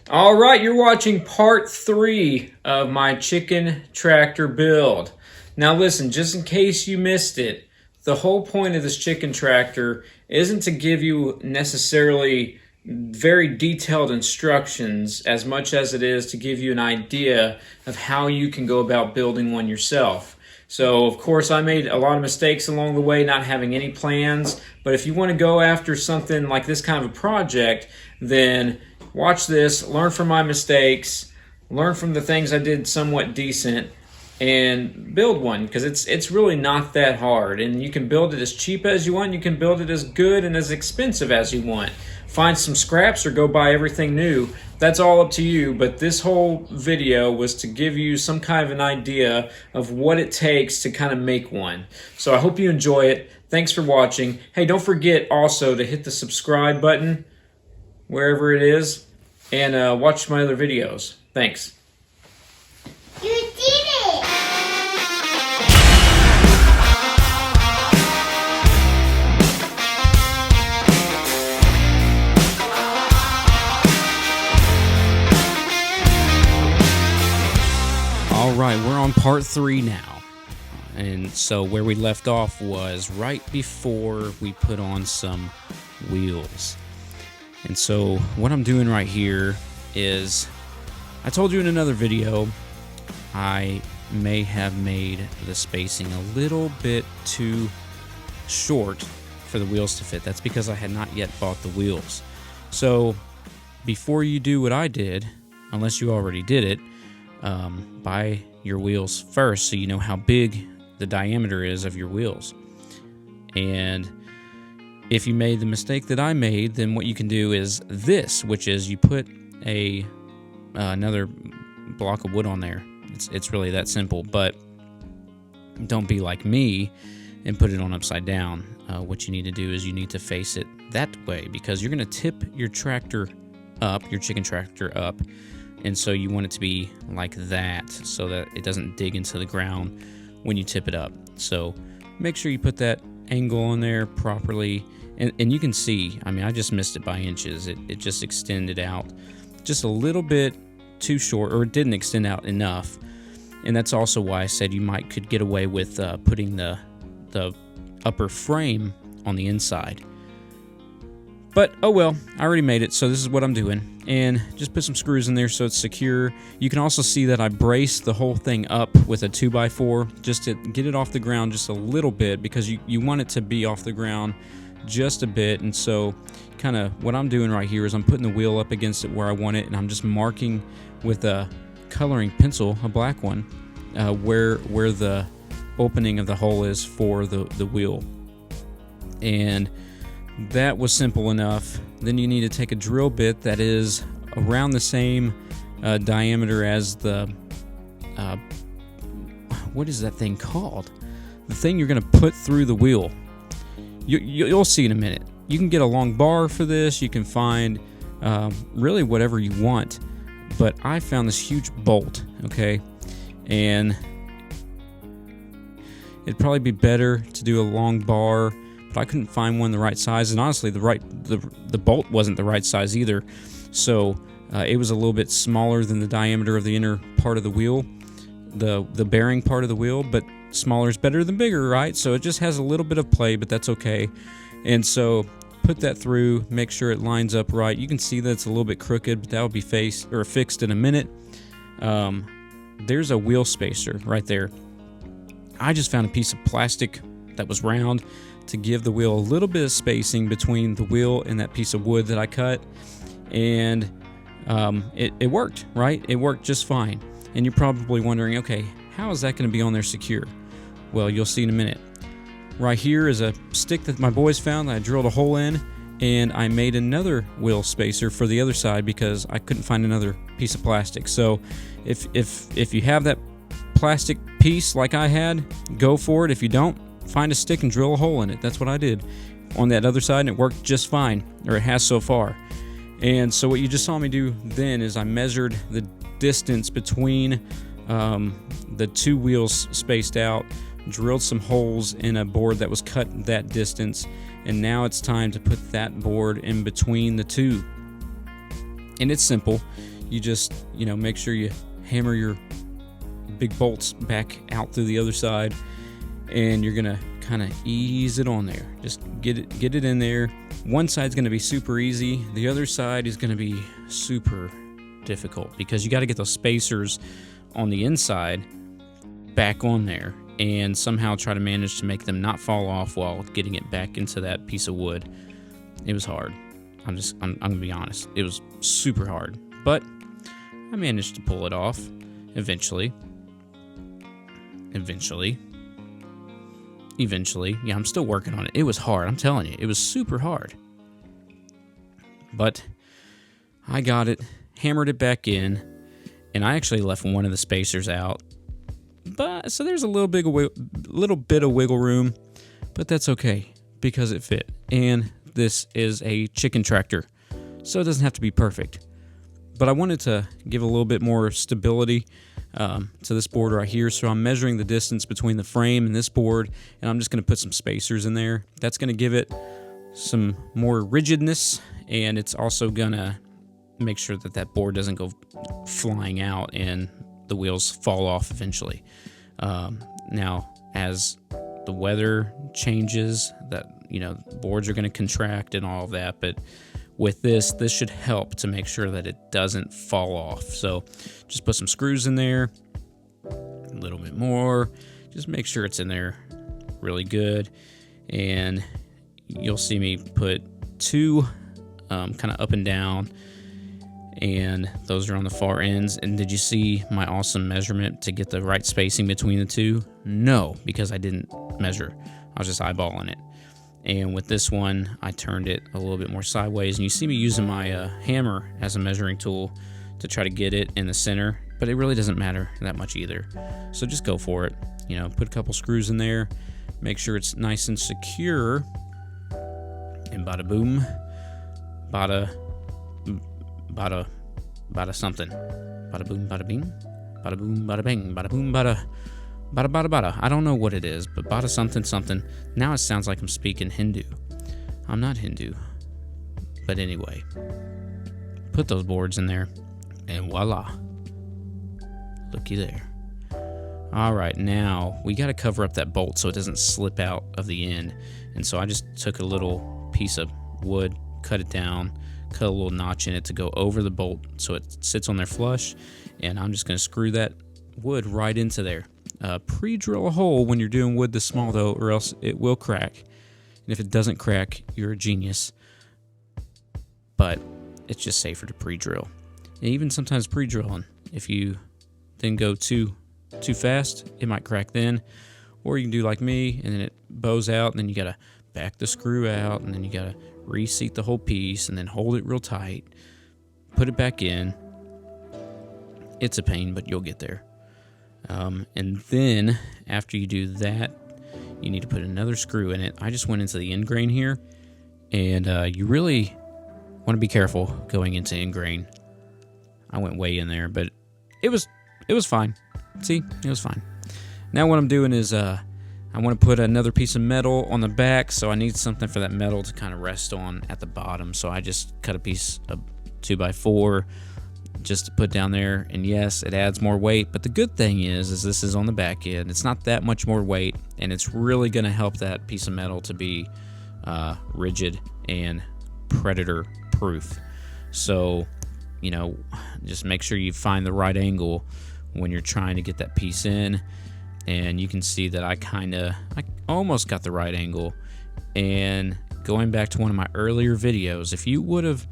All right, you're watching part 3 of my chicken tractor build. Now listen, just in case you missed it, the whole point of this chicken tractor isn't to give you necessarily very detailed instructions as much as it is to give you an idea of how you can go about building one yourself. So, of course, I made a lot of mistakes along the way, not having any plans. But if you want to go after something like this kind of a project, then watch this, learn from my mistakes, learn from the things I did somewhat decent, and build one, because it's really not that hard. And you can build it as cheap as you want. You can build it as good and as expensive as you want. Find some scraps or go buy everything new. That's all up to you, but this whole video was to give you some kind of an idea of what it takes to kind of make one. So I hope you enjoy it. Thanks for watching. Hey, don't forget also to hit the subscribe button wherever it is and watch my other videos. Thanks. You did it! All right, we're on part 3 now. And so where we left off was right before we put on some wheels. And so what I'm doing right here is, I told you in another video, I may have made the spacing a little bit too short for the wheels to fit. That's because I had not yet bought the wheels. So before you do what I did, unless you already did it, buy your wheels first so you know how big the diameter is of your wheels. And if you made the mistake that I made, then what you can do is this, which is you put another block of wood on there. It's really that simple, but don't be like me and put it on upside down. What you need to do is you need to face it that way, because you're going to tip your tractor up, your chicken tractor up, and so you want it to be like that so that it doesn't dig into the ground when you tip it up. So make sure you put that angle on there properly, and you can see, I mean, I just missed it by inches. It just extended out just a little bit too short, or it didn't extend out enough. And that's also why I said you could get away with putting the upper frame on the inside. But oh well, I already made it, so this is what I'm doing. And just put some screws in there so it's secure. You can also see that I braced the whole thing up with a 2x4 just to get it off the ground just a little bit, because you want it to be off the ground just a bit. And so kind of what I'm doing right here is I'm putting the wheel up against it where I want it, and I'm just marking with a coloring pencil, a black one, where the opening of the hole is for the wheel. And that was simple enough. Then you need to take a drill bit that is around the same diameter as the what is that thing called? The thing you're going to put through the wheel. You'll see in a minute. You can get a long bar for this. You can find really whatever you want. But I found this huge bolt, okay? And it'd probably be better to do a long bar, but I couldn't find one the right size, and honestly, the bolt wasn't the right size either. So it was a little bit smaller than the diameter of the inner part of the wheel, the bearing part of the wheel, but smaller is better than bigger, right? So it just has a little bit of play, but that's okay. And so put that through, make sure it lines up right. You can see that it's a little bit crooked, but that will be fixed in a minute. There's a wheel spacer right there. I just found a piece of plastic that was round to give the wheel a little bit of spacing between the wheel and that piece of wood that I cut, and it worked, right? It worked just fine. And you're probably wondering, okay, how is that going to be on there secure? Well, you'll see in a minute. Right here is a stick that my boys found that I drilled a hole in, and I made another wheel spacer for the other side because I couldn't find another piece of plastic. So if you have that plastic piece like I had, go for it. If you don't, find a stick and drill a hole in it. That's what I did on that other side, and it worked just fine, or it has so far. And so what you just saw me do then is I measured the distance between the two wheels spaced out, drilled some holes in a board that was cut that distance, and now it's time to put that board in between the two. And it's simple. you just, make sure you hammer your big bolts back out through the other side, and you're gonna kind of ease it on there. Just get it in there. One side's gonna be super easy. The other side is gonna be super difficult because you got to get those spacers on the inside back on there and somehow try to manage to make them not fall off while getting it back into that piece of wood. It was hard. I'm gonna be honest. It was super hard, but I managed to pull it off eventually. Yeah, I'm still working on it. It was hard. I'm telling you, it was super hard. But I got it, hammered it back in, and I actually left one of the spacers out. But so there's a little bit of wiggle room, but that's okay because it fit. And this is a chicken tractor, so it doesn't have to be perfect. But I wanted to give a little bit more stability to this board right here. So I'm measuring the distance between the frame and this board, and I'm just going to put some spacers in there. That's going to give it some more rigidness, and it's also going to make sure that board doesn't go flying out and the wheels fall off eventually. Now, as the weather changes, boards are going to contract and all of that, but with this should help to make sure that it doesn't fall off. So just put some screws in there, a little bit more, just make sure it's in there really good. And you'll see me put two kind of up and down, and those are on the far ends. And did you see my awesome measurement to get the right spacing between the two? No, because I didn't measure. I was just eyeballing it. And with this one, I turned it a little bit more sideways, and you see me using my hammer as a measuring tool to try to get it in the center, but it really doesn't matter that much either. So just go for it. Put a couple screws in there, make sure it's nice and secure, and bada boom, bada something. Bada boom, bada bing, bada boom, bada bang, bada boom, bada bada. I don't know what it is, but bada something. Now it sounds like I'm speaking Hindu. I'm not Hindu. But anyway, put those boards in there, and voila. Looky there. All right, now we got to cover up that bolt so it doesn't slip out of the end. And so I just took a little piece of wood, cut it down, cut a little notch in it to go over the bolt so it sits on there flush, and I'm just going to screw that wood right into there. Pre-drill a hole when you're doing wood this small, though, or else it will crack. And if it doesn't crack, you're a genius. But it's just safer to pre-drill. And even sometimes pre-drilling, if you then go too fast, it might crack then. Or you can do like me, and then it bows out, and then you got to back the screw out, and then you got to reseat the whole piece, and then hold it real tight, put it back in. It's a pain, but you'll get there. And then after you do that, you need to put another screw in it. I just went into the end grain here, and you really want to be careful going into end grain. I went way in there, but it was fine. See, it was fine. Now what I'm doing is I want to put another piece of metal on the back, so I need something for that metal to kind of rest on at the bottom. So I just cut a piece of 2x4 just to put down there, and yes, it adds more weight, but the good thing is this is on the back end. It's not that much more weight, and it's really going to help that piece of metal to be rigid and predator proof. So just make sure you find the right angle when you're trying to get that piece in. And you can see that I almost got the right angle. And going back to one of my earlier videos, if you would have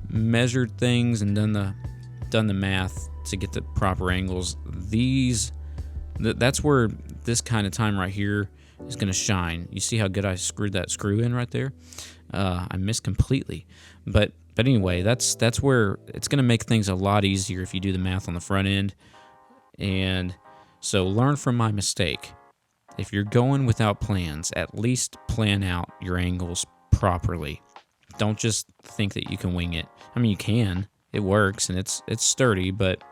measured things and done the math to get the proper angles, that's where this kind of time right here is going to shine. You see how good I screwed that screw in right there? I missed completely. But anyway, that's where it's going to make things a lot easier if you do the math on the front end. And so learn from my mistake. If you're going without plans, at least plan out your angles properly. Don't just think that you can wing it. I mean, you can. It works, and it's sturdy, but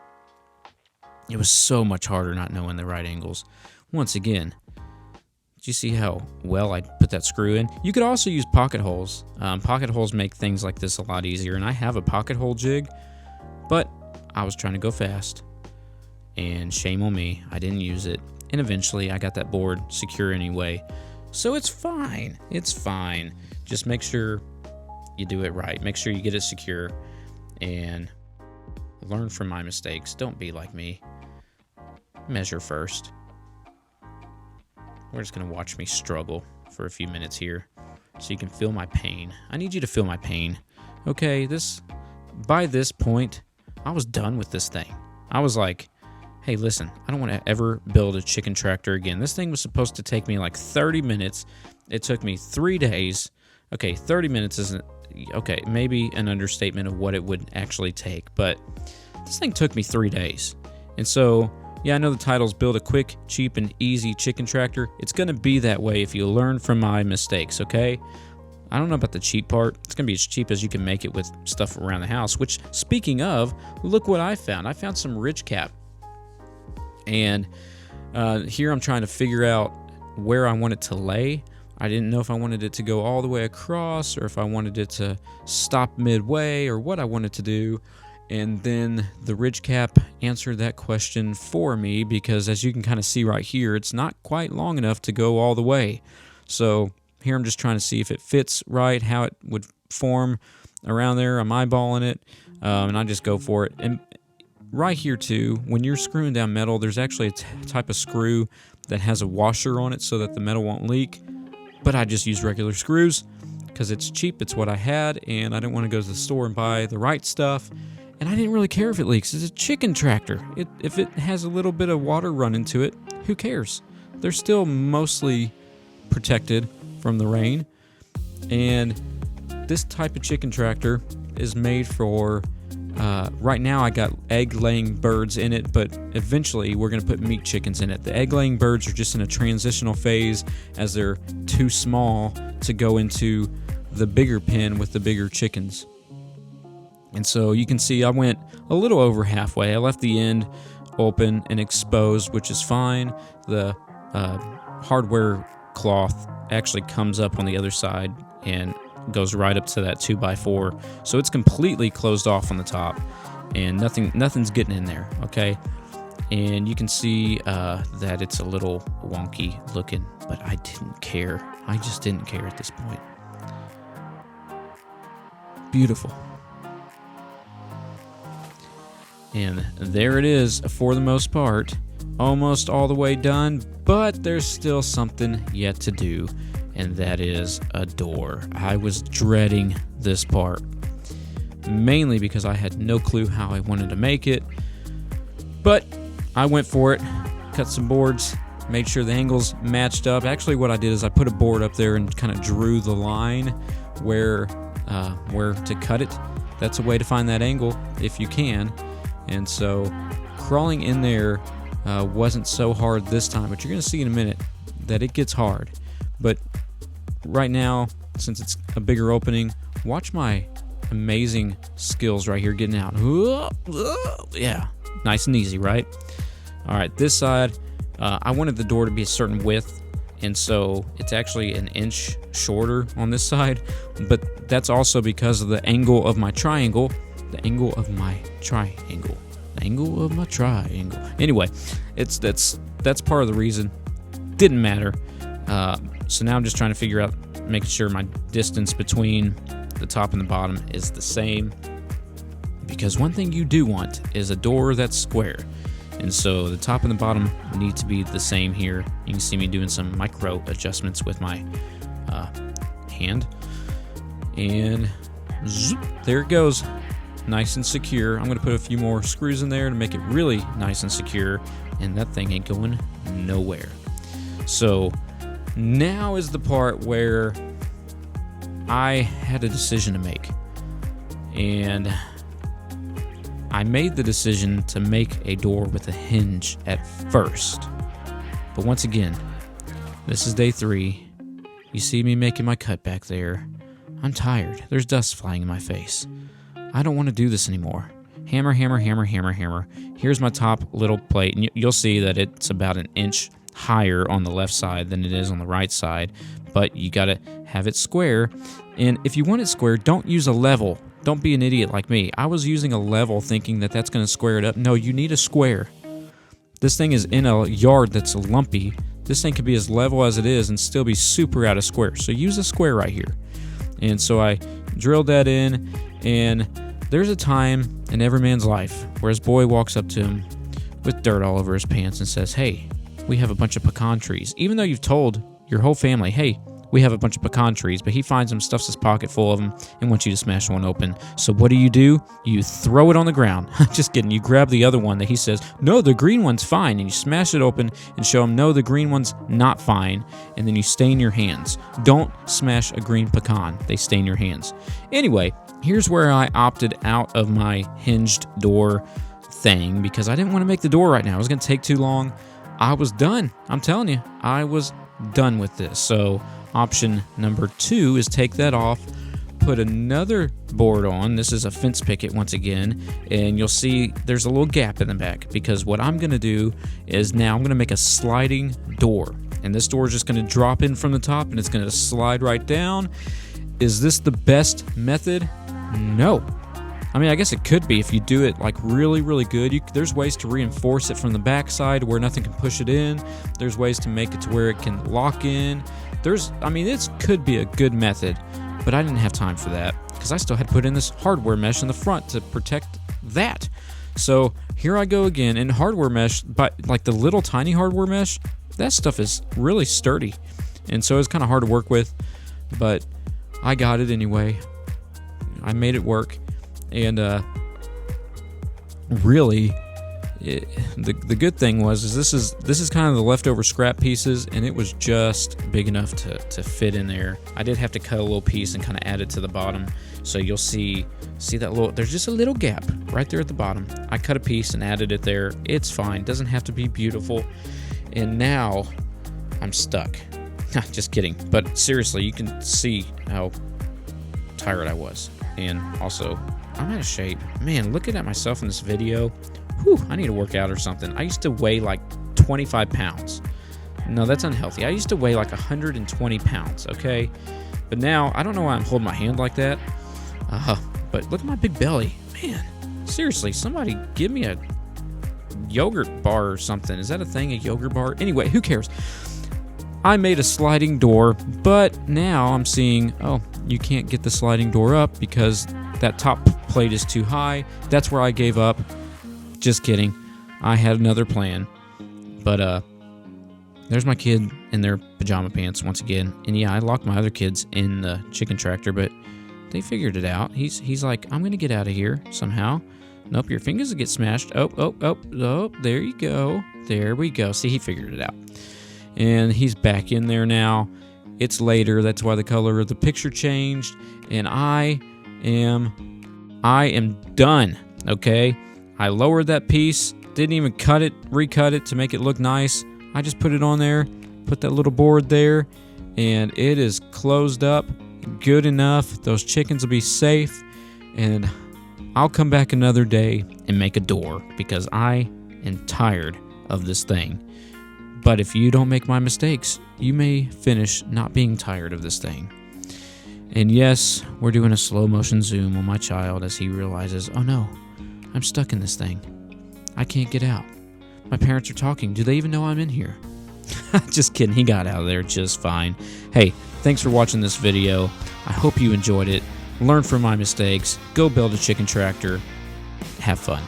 it was so much harder not knowing the right angles. Once again, did you see how well I put that screw in? You could also use pocket holes. Pocket holes make things like this a lot easier, and I have a pocket hole jig, but I was trying to go fast, and shame on me, I didn't use it. And eventually I got that board secure anyway. So it's fine. It's fine. Just make sure you do it right. Make sure you get it secure and learn from my mistakes. Don't be like me. Measure first. We're just going to watch me struggle for a few minutes here so you can feel my pain. I need you to feel my pain. Okay, by this point, I was done with this thing. I was like, hey, listen, I don't want to ever build a chicken tractor again. This thing was supposed to take me like 30 minutes. It took me 3 days. Okay, 30 minutes isn't, okay, maybe an understatement of what it would actually take, but this thing took me 3 days. And so, yeah, I know the title's build a quick, cheap, and easy chicken tractor. It's going to be that way if you learn from my mistakes, okay? I don't know about the cheap part. It's going to be as cheap as you can make it with stuff around the house, which, speaking of, look what I found. I found some ridge cap. And here I'm trying to figure out where I want it to lay. I didn't know if I wanted it to go all the way across or if I wanted it to stop midway or what I wanted to do. And then the ridge cap answered that question for me because, as you can kind of see right here, it's not quite long enough to go all the way. So here I'm just trying to see if it fits right, how it would form around there. I'm eyeballing it, and I just go for it. And right here, too, when you're screwing down metal, there's actually a type of screw that has a washer on it so that the metal won't leak. But I just use regular screws because it's cheap. It's what I had, and I didn't want to go to the store and buy the right stuff. And I didn't really care if it leaks. It's a chicken tractor. If it has a little bit of water run into it, who cares? They're still mostly protected from the rain. And this type of chicken tractor is made for, right now I got egg-laying birds in it, but eventually we're going to put meat chickens in it. The egg-laying birds are just in a transitional phase as they're too small to go into the bigger pen with the bigger chickens. And so you can see I went a little over halfway. I left the end open and exposed, which is fine. The hardware cloth actually comes up on the other side and goes right up to that 2x4. So it's completely closed off on the top and nothing's getting in there, okay? And you can see that it's a little wonky looking, but I didn't care. I just didn't care at this point. Beautiful. And there it is for the most part, almost all the way done, but there's still something yet to do, and that is a door. I was dreading this part, mainly because I had no clue how I wanted to make it, but I went for it, cut some boards, made sure the angles matched up. Actually, what I did is I put a board up there and kind of drew the line where to cut it. That's a way to find that angle if you can. And so crawling in there wasn't so hard this time, but you're going to see in a minute that it gets hard. But right now, since it's a bigger opening, watch my amazing skills right here getting out. Yeah, nice and easy, right? All right, this side, I wanted the door to be a certain width, and so it's actually an inch shorter on this side, but that's also because of the angle of my triangle. The angle of my triangle. The angle of my triangle. Anyway, that's part of the reason. Didn't matter. So now I'm just trying to figure out, making sure my distance between the top and the bottom is the same. Because one thing you do want is a door that's square. And so the top and the bottom need to be the same here. You can see me doing some micro adjustments with my hand. And zoop, there it goes. Nice and secure. I'm going to put a few more screws in there to make it really nice and secure, and that thing ain't going nowhere. So now is the part where I had a decision to make, and I made the decision to make a door with a hinge at first. But once again, this is day 3. You see me making my cut back there. I'm tired. There's dust flying in my face. I don't want to do this anymore. Hammer, hammer, hammer, hammer, hammer. Here's my top little plate, and you'll see that it's about an inch higher on the left side than it is on the right side, but you got to have it square. And if you want it square, don't use a level. don't be an idiot like me. I was using a level thinking that that's going to square it up. No, you need a square. This thing is in a yard that's lumpy. This thing could be as level as it is and still be super out of square. So use a square right here. And so I drilled that in, and there's a time in every man's life where his boy walks up to him with dirt all over his pants and says, hey, we have a bunch of pecan trees. Even though you've told your whole family, hey, we have a bunch of pecan trees, but he finds them, stuffs his pocket full of them, and wants you to smash one open. So what do? You throw it on the ground. Just kidding. You grab the other one that he says, no, the green one's fine, and you smash it open and show him, no, the green one's not fine, and then you stain your hands. Don't smash a green pecan. They stain your hands. Anyway, here's where I opted out of my hinged door thing because I didn't want to make the door right now. It was going to take too long. I was done. I'm telling you, I was done with this. So option number 2 is take that off, put another board on. This is a fence picket once again, and you'll see there's a little gap in the back because what I'm going to do is now I'm going to make a sliding door, and this door is just going to drop in from the top and it's going to slide right down. Is this the best method? No. I mean, I guess it could be if you do it like really, really good. There's ways to reinforce it from the backside where nothing can push it in. There's ways to make it to where it can lock in. This could be a good method, but I didn't have time for that because I still had to put in this hardware mesh in the front to protect that. So here I go again, and hardware mesh, but like the little tiny hardware mesh, that stuff is really sturdy, and so it's kind of hard to work with, but I got it anyway. I made it work, and really, the good thing was this is kind of the leftover scrap pieces, and it was just big enough to fit in there. I did have to cut a little piece and kind of add it to the bottom, so you'll see that little, there's just a little gap right there at the bottom. I cut a piece and added it there. It's fine, doesn't have to be beautiful. And now I'm stuck. Just kidding, but seriously, you can see how tired I was, and also I'm out of shape. Man, looking at myself in this video, whew, I need to work out or something. I used to weigh like 25 pounds. No, that's unhealthy. I used to weigh like 120 pounds, okay? But now, I don't know why I'm holding my hand like that. But look at my big belly. Man, seriously, somebody give me a yogurt bar or something. Is that a thing, a yogurt bar? Anyway, who cares? I made a sliding door, but now I'm seeing, oh, you can't get the sliding door up because that top plate is too high. That's where I gave up. Just kidding. I had another plan. But there's my kid in their pajama pants once again. And yeah, I locked my other kids in the chicken tractor, but they figured it out. He's like, I'm gonna get out of here somehow. Nope, your fingers will get smashed. Oh, there you go. There we go. See, he figured it out. And he's back in there now. It's later. That's why the color of the picture changed. And I am done. Okay? I lowered that piece. Didn't even recut it to make it look nice. I just put it on there. Put that little board there. And it is closed up. Good enough. Those chickens will be safe. And I'll come back another day and make a door because I am tired of this thing. But if you don't make my mistakes, you may finish not being tired of this thing. And yes, we're doing a slow motion zoom on my child as he realizes, oh no, I'm stuck in this thing. I can't get out. My parents are talking. Do they even know I'm in here? Just kidding. He got out of there just fine. Hey, thanks for watching this video. I hope you enjoyed it. Learn from my mistakes. Go build a chicken tractor. Have fun.